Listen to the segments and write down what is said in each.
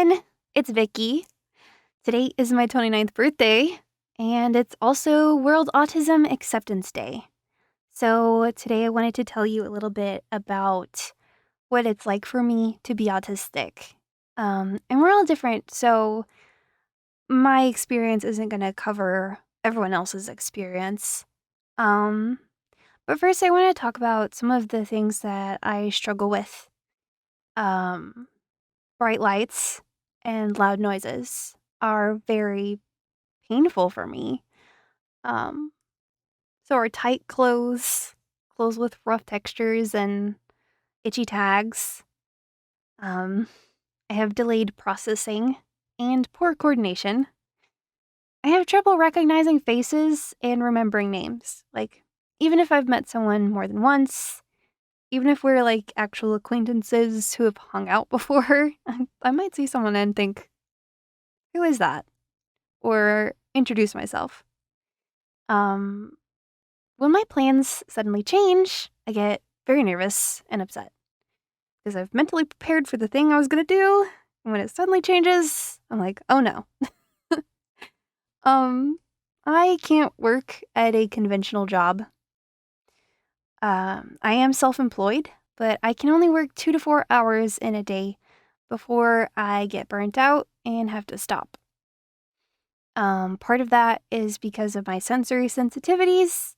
everyone, it's Vicky. Today is my 29th birthday, and it's also World Autism Acceptance Day. So today I wanted to tell you a little bit about what it's like for me to be autistic. And we're all different, so my experience isn't going to cover everyone else's experience. Um, but first I want to talk about some of the things that I struggle with. Bright lights and loud noises are very painful for me. Um, so are tight clothes with rough textures and itchy tags. Um, I have delayed processing and poor coordination. I have trouble recognizing faces and remembering names. Like, even if I've met someone more than once, even if we're like actual acquaintances who have hung out before, I might see someone and think, who is that? Or introduce myself. Um, when my plans suddenly change, I get very nervous and upset because I've mentally prepared for the thing I was gonna do, and when it suddenly changes, I'm like, oh no. um, I can't work at a conventional job. I am self-employed, but I can only work 2 to 4 hours in a day before I get burnt out and have to stop. Part of that is because of my sensory sensitivities.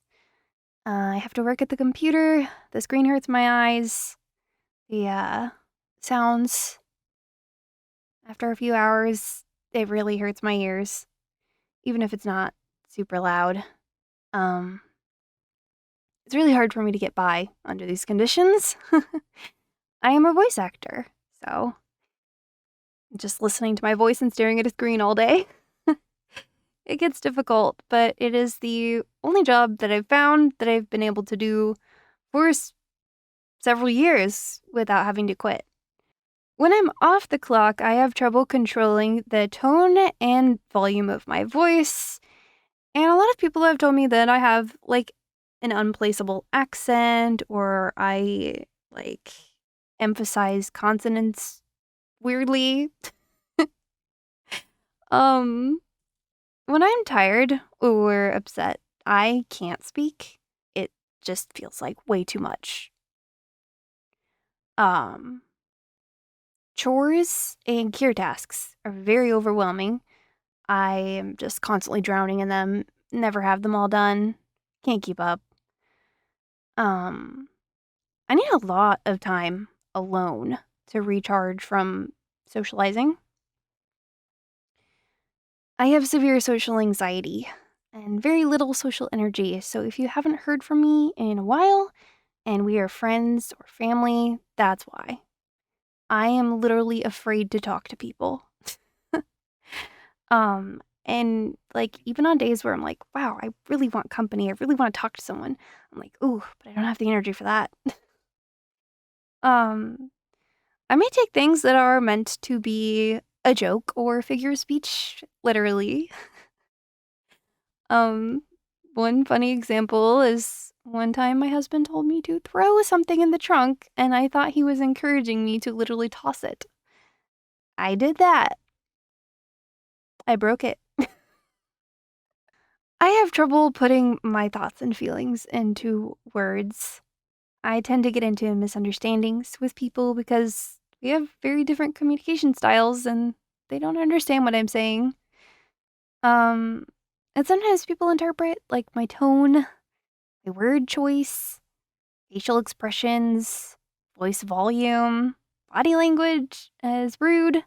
I have to work at the computer. The screen hurts my eyes. The sounds, after a few hours, it really hurts my ears, even if it's not super loud. Um, it's really hard for me to get by under these conditions. I am a voice actor, so just listening to my voice and staring at a screen all day. It gets difficult, but it is the only job that I've found that I've been able to do for several years without having to quit. When I'm off the clock, I have trouble controlling the tone and volume of my voice. And a lot of people have told me that I have like an unplaceable accent, or I like emphasize consonants weirdly. um when I'm tired or upset, I can't speak. It just feels like way too much. Um Chores and care tasks are very overwhelming. I am just constantly drowning in them, never have them all done, can't keep up. Um, I need a lot of time alone to recharge from socializing. I have severe social anxiety and very little social energy, so if you haven't heard from me in a while and we are friends or family, that's why. I am literally afraid to talk to people. And like even on days where I'm like, wow, I really want company, I really want to talk to someone, I'm like, ooh, but I don't have the energy for that. um, I may take things that are meant to be a joke or figure of speech literally. Um, one funny example is one time my husband told me to throw something in the trunk, and I thought he was encouraging me to literally toss it. I did that. I broke it. I have trouble putting my thoughts and feelings into words. I tend to get into misunderstandings with people because we have very different communication styles and they don't understand what I'm saying. Um, and sometimes people interpret like my tone, my word choice, facial expressions, voice volume, body language as rude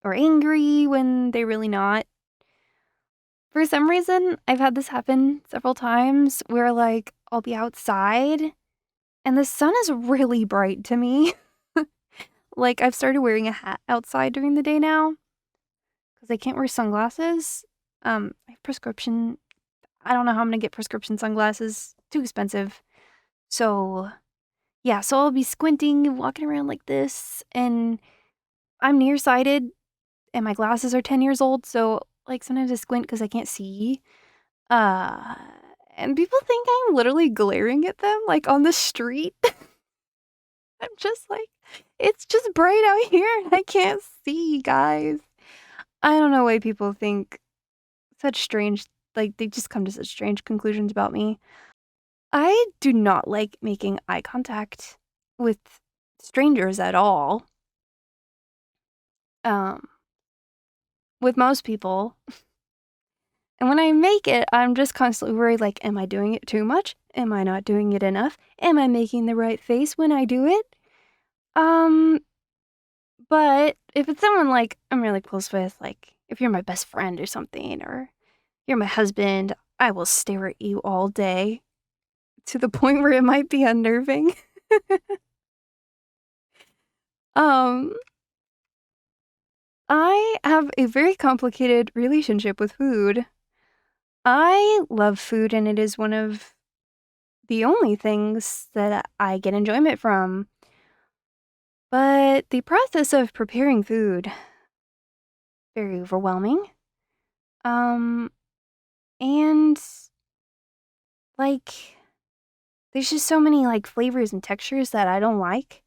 or angry when they're really not. For some reason, I've had this happen several times where like I'll be outside and the sun is really bright to me. Like, I've started wearing a hat outside during the day now because I can't wear sunglasses. I have prescription. I don't know how I'm gonna get prescription sunglasses. Too expensive. So, yeah, so I'll be squinting and walking around like this, and I'm nearsighted, and my glasses are 10 years old, so, like, sometimes I squint because I can't see. Uh, and people think I'm literally glaring at them, like, on the street. I'm just like, It's just bright out here and I can't see, guys. I don't know why people think such strange, like, they just come to such strange conclusions about me. I do not like making eye contact with strangers at all. Um, with most people. And when I make it, I'm just constantly worried, like, am I doing it too much? Am I not doing it enough? Am I making the right face when I do it? Um, but if it's someone, like, I'm really close with, like, if you're my best friend or something, or you're my husband, I will stare at you all day to the point where it might be unnerving. Um, I have a very complicated relationship with food. I love food, and it is one of the only things that I get enjoyment from. But the process of preparing food, very overwhelming. Um, and like there's just so many like flavors and textures that I don't like.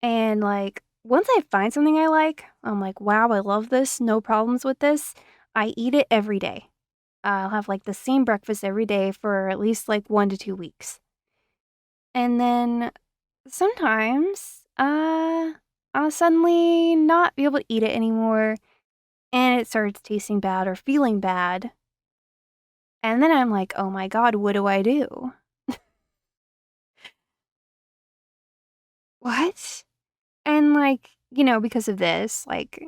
And like once I find something I like, I'm like, wow, I love this, no problems with this. I eat it every day. I'll have like the same breakfast every day for at least like 1 to 2 weeks. And then sometimes, I'll suddenly not be able to eat it anymore, and it starts tasting bad or feeling bad. And then I'm like, oh my God, what do I do? What? And like, because of this, like,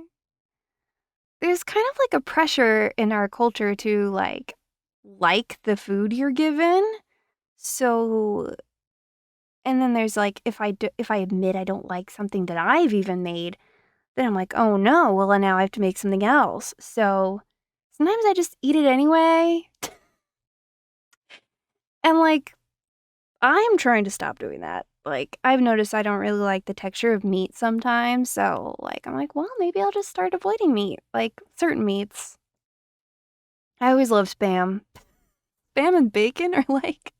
there's kind of like a pressure in our culture to like the food you're given. So, and then there's like, if I admit I don't like something that I've even made, then I'm like, "Oh, no, well, then now I have to make something else." So, sometimes I just eat it anyway, and, like, I'm trying to stop doing that. Like, I've noticed I don't really like the texture of meat sometimes, so, like, I'm like, "Well, maybe I'll just start avoiding meat," like, certain meats. I always love Spam. Spam and bacon are, like,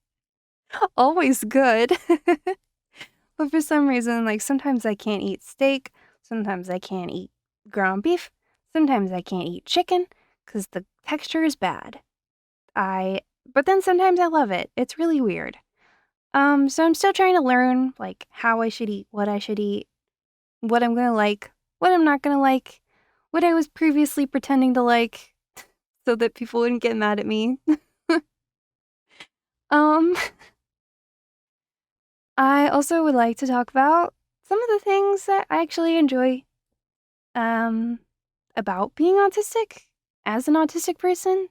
always good. But for some reason, like, sometimes I can't eat steak, sometimes I can't eat ground beef, sometimes I can't eat chicken because the texture is bad. I but then sometimes I love it. It's really weird. So I'm still trying to learn, like, how I should eat, what I should eat, what I'm gonna like, what I'm not gonna like, what I was previously pretending to like so that people wouldn't get mad at me. Um, I also would like to talk about some of the things that I actually enjoy, um, about being autistic as an autistic person.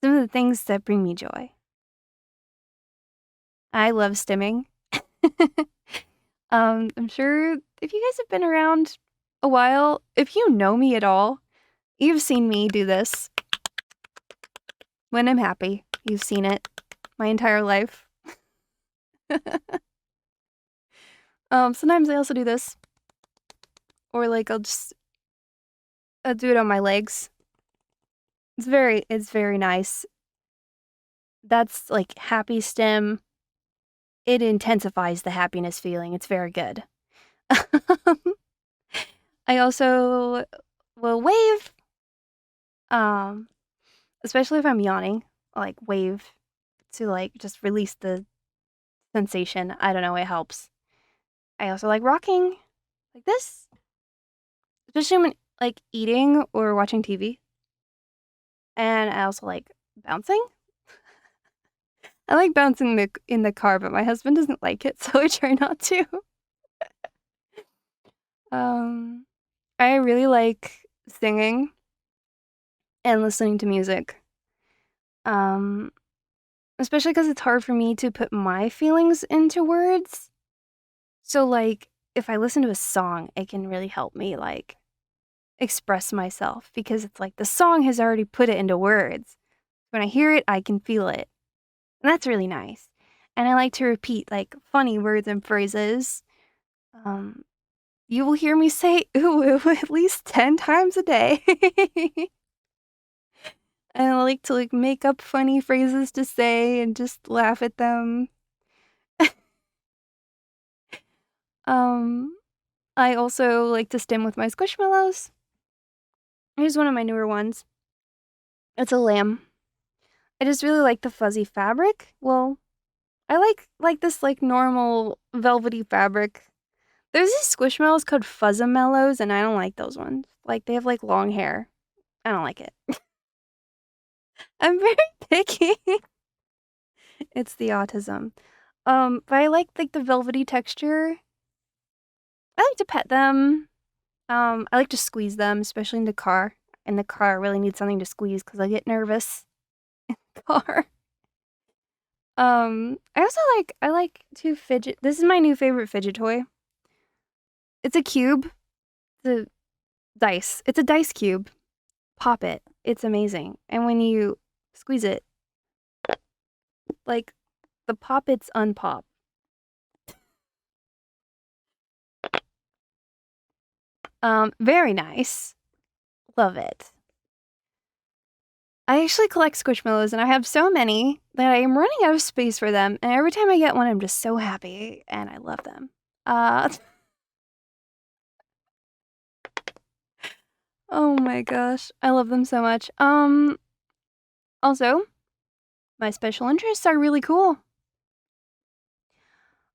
Some of the things that bring me joy. I love stimming. I'm sure if you guys have been around a while, if you know me at all, you've seen me do this when I'm happy. You've seen it my entire life. Sometimes I also do this, or like I'll do it on my legs. It's very nice. That's like happy stim. It intensifies the happiness feeling. It's very good. I also will wave, um, especially if I'm yawning, like wave to like just release the sensation. I don't know, it helps. I also like rocking like this, especially when like eating or watching TV. And I also like bouncing. I like bouncing in the car, but my husband doesn't like it, so I try not to. Um, I really like singing and listening to music. Um, especially because it's hard for me to put my feelings into words. So like if I listen to a song, it can really help me like express myself because it's like the song has already put it into words. When I hear it, I can feel it. And that's really nice. And I like to repeat like funny words and phrases. Um, you will hear me say ooh, ooh at least 10 times a day. And I like to like make up funny phrases to say and just laugh at them. Um, I also like to stim with my Squishmallows. Here's one of my newer ones. It's a lamb. I just really like the fuzzy fabric. Well, I like this like normal velvety fabric. There's these Squishmallows called Fuzzamellows, and I don't like those ones. Like they have like long hair. I don't like it. I'm very picky. It's the autism. But I like the velvety texture. I like to pet them. I like to squeeze them, especially in the car. In the car, I really need something to squeeze because I get nervous. Car. I like to fidget. This is my new favorite fidget toy. It's a cube. It's a dice. It's a dice cube. Pop it. It's amazing. And when you squeeze it, like the poppets unpop. Very nice. Love it. I actually collect Squishmallows and I have so many that I am running out of space for them. And every time I get one, I'm just so happy and I love them. Uh, oh my gosh. I love them so much. Also, my special interests are really cool.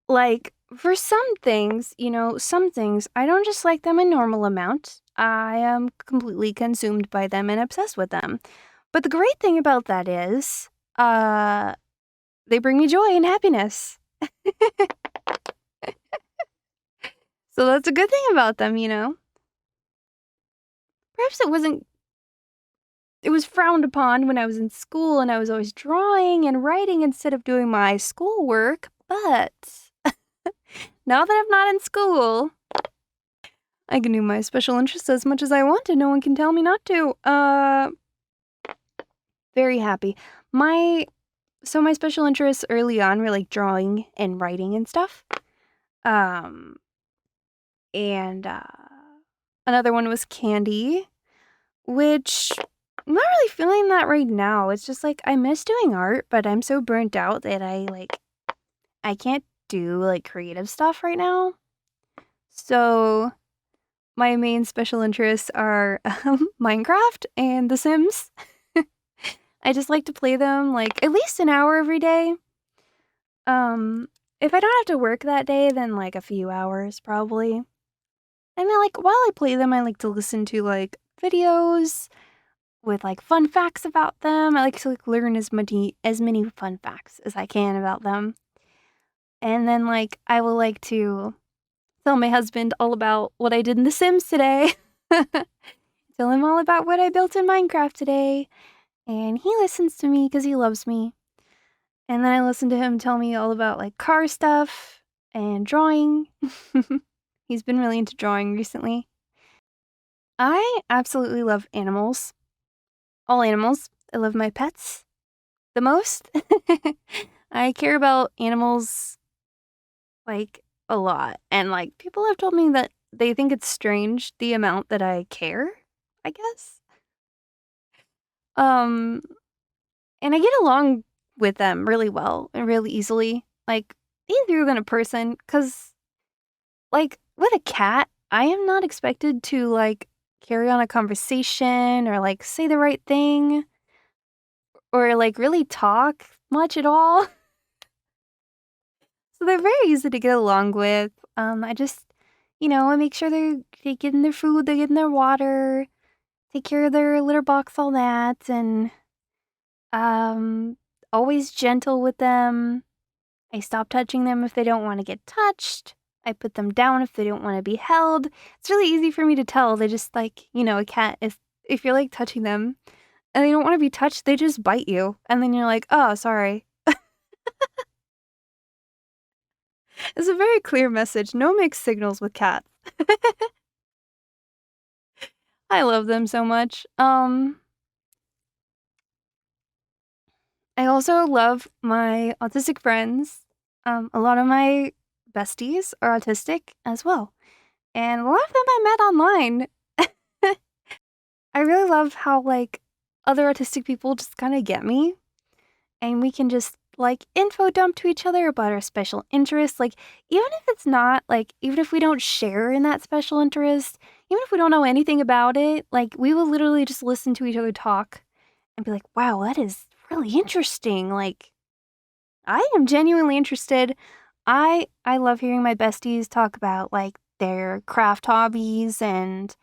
Like, for some things, some things, I don't just like them a normal amount. I am completely consumed by them and obsessed with them. But the great thing about that is, they bring me joy and happiness. So that's a good thing about them. Perhaps it was frowned upon when I was in school and I was always drawing and writing instead of doing my schoolwork, but now that I'm not in school, I can do my special interests as much as I want and no one can tell me not to. Very happy. So my special interests early on were like drawing and writing and stuff. Um, and another one was candy, which I'm not really feeling that right now. It's just like I miss doing art, but I'm so burnt out that I can't do like creative stuff right now. So my main special interests are Minecraft and The Sims. I just like to play them like at least an hour every day. If I don't have to work that day, then like a few hours probably. And then like while I play them, I like to listen to like videos with like fun facts about them. I like to like learn as many fun facts as I can about them. And then like I will like to tell my husband all about what I did in The Sims today. Tell him all about what I built in Minecraft today. And he listens to me because he loves me. And then I listen to him tell me all about like car stuff and drawing. He's been really into drawing recently. I absolutely love animals. All animals. I love my pets the most. I care about animals like a lot. And like people have told me that they think it's strange the amount that I care, I guess. Um and I get along with them really well and really easily. Like easier than a person cuz like with a cat, I am not expected to like carry on a conversation or like say the right thing or like really talk much at all. So they're very easy to get along with. I just, I make sure they getting their food, they're getting their water, take care of their litter box, all that, and um, always gentle with them. I stop touching them if they don't want to get touched. I put them down if they don't want to be held. It's really easy for me to tell. They just like, a cat. If you're like touching them and they don't want to be touched, they just bite you, and then you're like, oh, sorry. It's a very clear message. No mixed signals with cats. I love them so much. I also love my autistic friends. A lot of my besties are autistic as well. And a lot of them I met online. I really love how, like, other autistic people just kind of get me. And we can just like info dump to each other about our special interests. Like, even if it's not, like, even if we don't share in that special interest, even if we don't know anything about it, like, we will literally just listen to each other talk and be like, wow, that is really interesting. Like, I am genuinely interested. I love hearing my besties talk about like their craft hobbies and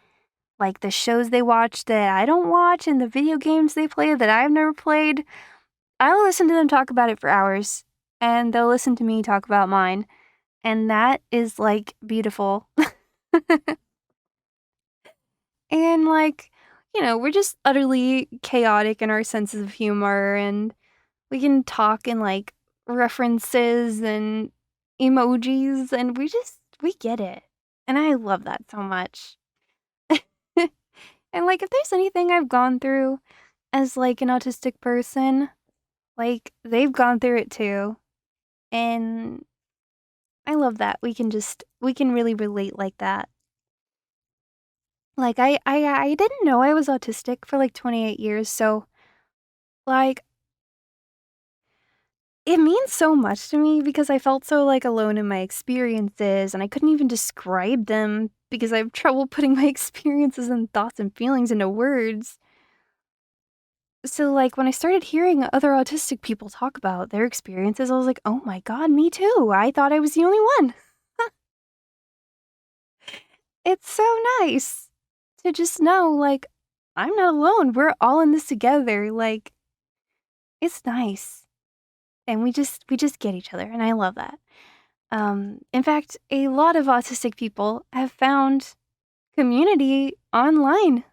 like the shows they watch that I don't watch and the video games they play that I've never played. I'll listen to them talk about it for hours and they'll listen to me talk about mine. And that is like beautiful. And like, we're just utterly chaotic in our senses of humor and we can talk in like references and emojis and we get it. And I love that so much. And like if there's anything I've gone through as like an autistic person, like they've gone through it too. And I love that. We can really relate like that. Like I didn't know I was autistic for like 28 years, so like it means so much to me because I felt so, like, alone in my experiences, and I couldn't even describe them because I have trouble putting my experiences and thoughts and feelings into words. So, like, when I started hearing other autistic people talk about their experiences, I was like, "Oh my god, me too. I thought I was the only one." It's so nice to just know, like, I'm not alone. We're all in this together. Like, it's nice. And we just get each other, and I love that. In fact, a lot of autistic people have found community online.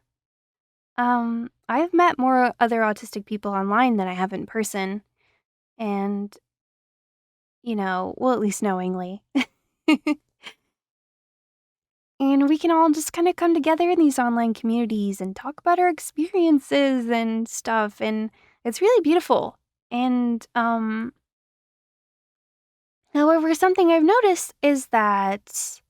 I've met more other autistic people online than I have in person, and, well, at least knowingly. And we can all just kind of come together in these online communities and talk about our experiences and stuff, and it's really beautiful. And, however, something I've noticed is that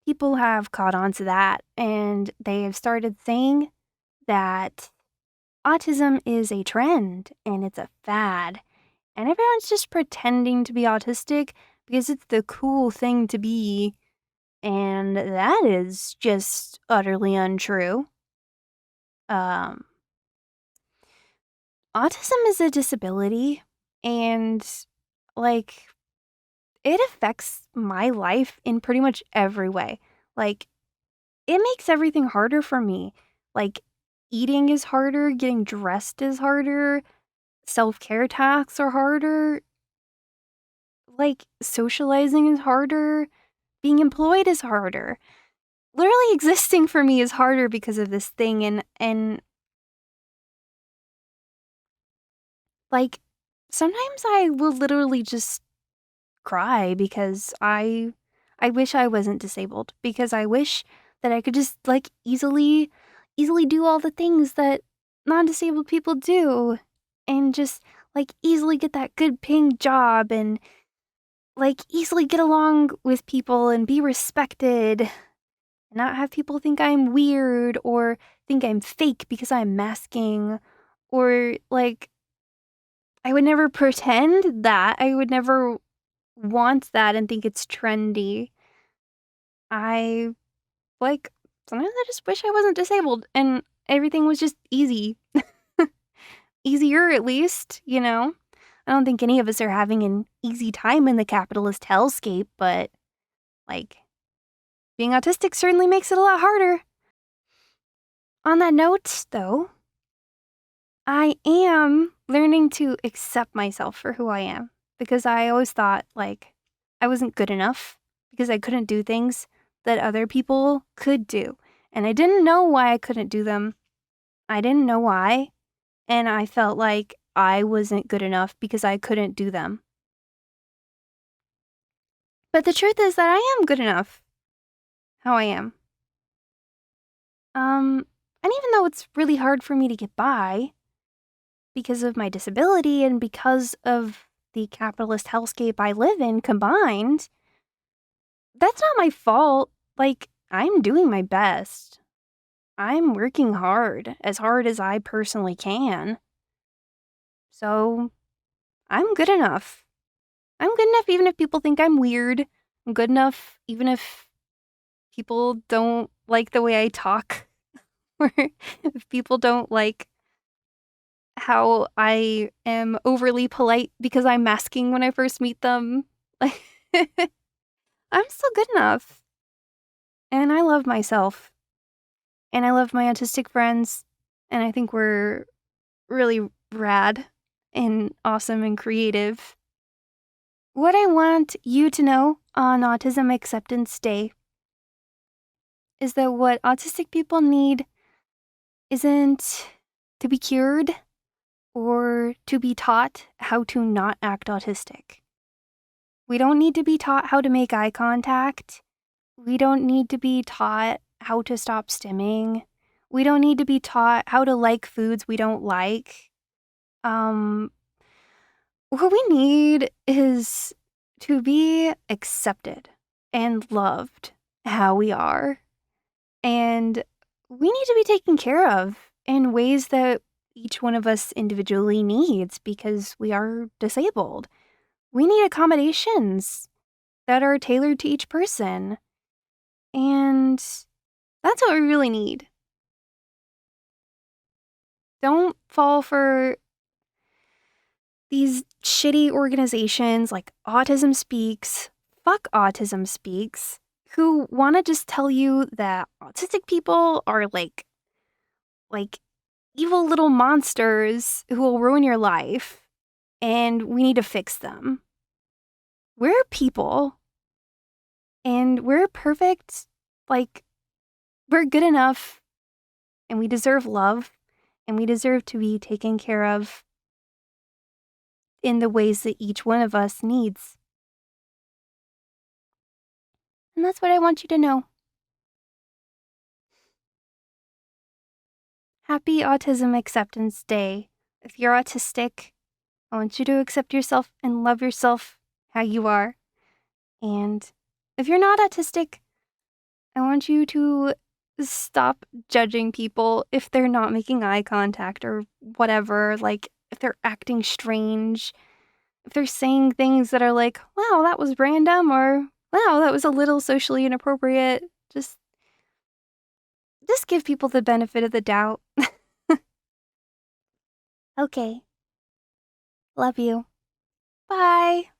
people have caught on to that and they have started saying that autism is a trend and it's a fad. And everyone's just pretending to be autistic because it's the cool thing to be. And that is just utterly untrue. Um, Autism is a disability and like it affects my life in pretty much every way. Like it makes everything harder for me. Like, eating is harder, getting dressed is harder, self-care tasks are harder, like, socializing is harder, being employed is harder. Literally existing for me is harder because of this thing and like sometimes I will literally just cry because I wish I wasn't disabled because I wish that I could just like easily do all the things that non-disabled people do and just like easily get that good paying job and like easily get along with people and be respected and not have people think I'm weird or think I'm fake because I'm masking or like I would never pretend that. I would never want that and think it's trendy. I like sometimes I just wish I wasn't disabled and everything was just easy. Easier at least. I don't think any of us are having an easy time in the capitalist hellscape, but like being autistic certainly makes it a lot harder. On that note, though, I am learning to accept myself for who I am because I always thought like I wasn't good enough because I couldn't do things that other people could do. And I didn't know why I couldn't do them. I didn't know why. And I felt like I wasn't good enough because I couldn't do them. But the truth is that I am good enough how I am. And even though it's really hard for me to get by because of my disability and because of the capitalist hellscape I live in combined, that's not my fault. Like, I'm doing my best. I'm working hard as I personally can. So, I'm good enough. I'm good enough even if people think I'm weird. I'm good enough even if people don't like the way I talk. Or if people don't like how I am overly polite because I'm masking when I first meet them. Like, I'm still good enough. And I love myself. And I love my autistic friends. And I think we're really rad and awesome and creative. What I want you to know on Autism Acceptance Day is that what autistic people need isn't to be cured or to be taught how to not act autistic. We don't need to be taught how to make eye contact. We don't need to be taught how to stop stimming. We don't need to be taught how to like foods we don't like. Um, what we need is to be accepted and loved how we are. And we need to be taken care of in ways that each one of us individually needs because we are disabled. We need accommodations that are tailored to each person. And that's what we really need. Don't fall for these shitty organizations like Autism Speaks, fuck Autism Speaks, who want to just tell you that autistic people are like evil little monsters who will ruin your life and we need to fix them. We're people and we're perfect. Like, we're good enough and we deserve love and we deserve to be taken care of in the ways that each one of us needs. And that's what I want you to know. Happy Autism Acceptance Day. If you're autistic, I want you to accept yourself and love yourself how you are. And if you're not autistic, I want you to stop judging people if they're not making eye contact or whatever, like if they're acting strange, if they're saying things that are like, wow, that was random, or wow, that was a little socially inappropriate. Just give people the benefit of the doubt. Okay. Love you. Bye.